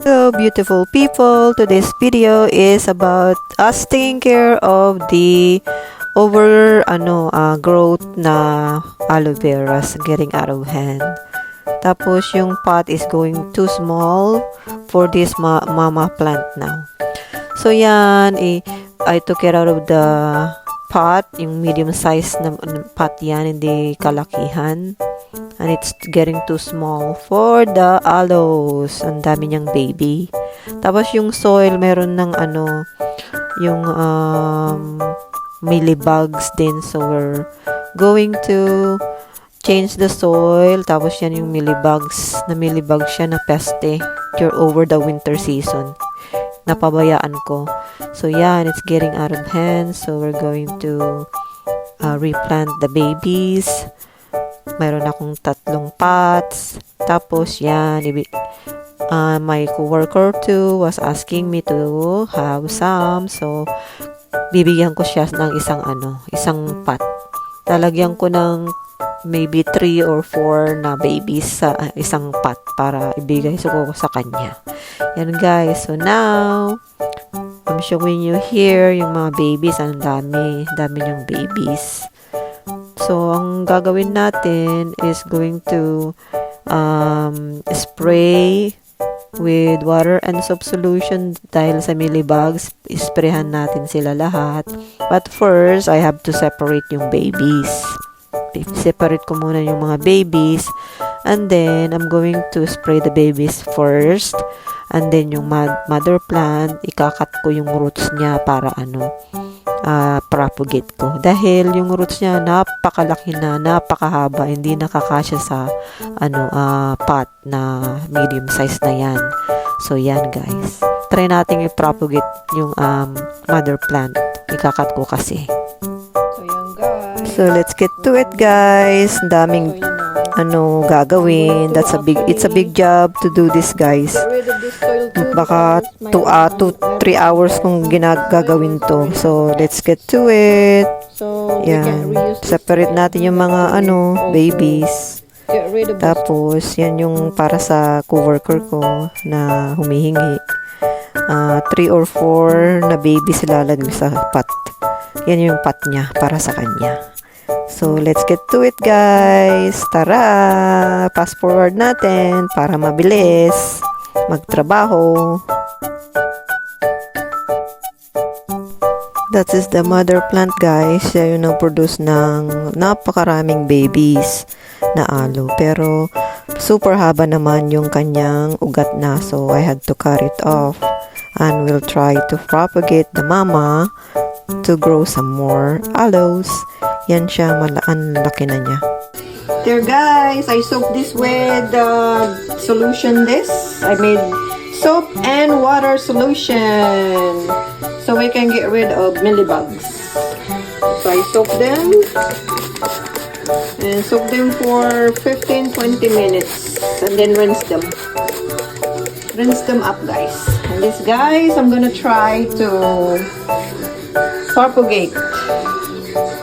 Hello beautiful people, today's video is about us taking care of the growth na aloe vera getting out of hand. Tapos yung pot is going too small for this mama plant now. So yan, I took it out of the pot, yung medium size na pot yan, hindi kalakihan. And it's getting too small for the aloes. Ang dami niyang baby. Tapos yung soil, meron ng yung mealybugs din. So we're going to change the soil. Tapos yan yung mealybugs. Mealybug siya na peste over the winter season. Napabayaan ko. So yan, it's getting out of hand. So we're going to replant the babies. Mayroon akong 3 pots. Tapos yan, my coworker too was asking me to have some. So bibigyan ko siya ng isang pot. Lalagyan ko ng maybe 3 or 4 na babies sa isang pot para ibigay ko sa kanya. Yan guys. So now, I'm showing you here yung mga babies. Ang dami niyang babies. So, ang gagawin natin is going to spray with water and soap solution dahil sa mealybugs. Isprayhan natin sila lahat. But first, I have to separate yung babies. Separate ko muna yung mga babies. And then, I'm going to spray the babies first. And then, yung mother plant, ikakat ko yung roots niya para propagate ko. Dahil yung roots niya napakalaki na, napakahaba, hindi nakakasya sa pot na medium size na yan. So yan guys. Try natin i-propagate yung mother plant. Ikakat ko kasi. So yan guys. So let's get to it guys. Daming gagawin. It's a big job to do this guys. Baka 2-3 hours kung gagawin to. So let's get to it. So yan. Separate natin yung mga babies. Tapos yan yung para sa coworker ko na humihingi. 3 or 4 na babies lalagay sa pot. Yan yung pot niya para sa kanya. So, let's get to it, guys. Tara! Fast forward natin para mabilis magtrabaho. That is the mother plant, guys. Siya yung nag-produce ng napakaraming babies na aloe. Pero, super haba naman yung kanyang ugat na. So, I had to cut it off. And we'll try to propagate the mama to grow some more aloes. Yan siya, laki na niya. There guys, I soaked this with solution I made soap and water solution. So we can get rid of mealybugs. So I soak them. And soak them for 15-20 minutes. And then rinse them. Rinse them up guys. And this guys, I'm gonna try to propagate.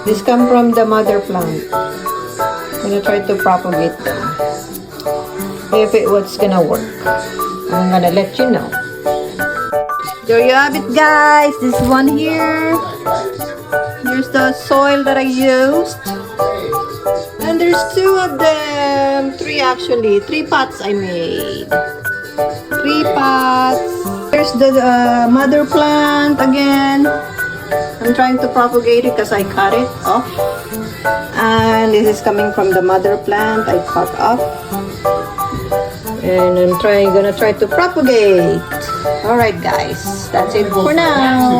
This come from the mother plant. I'm gonna try to propagate them. If it was gonna work. I'm gonna let you know. There you have it guys. This one here. Here's the soil that I used. And there's 2 of them. 3 actually. 3 pots I made. 3 pots. Here's the mother plant again. I'm trying to propagate it because I cut it off. And this is coming from the mother plant I cut off. And I'm gonna try to propagate. Alright guys, that's it for now.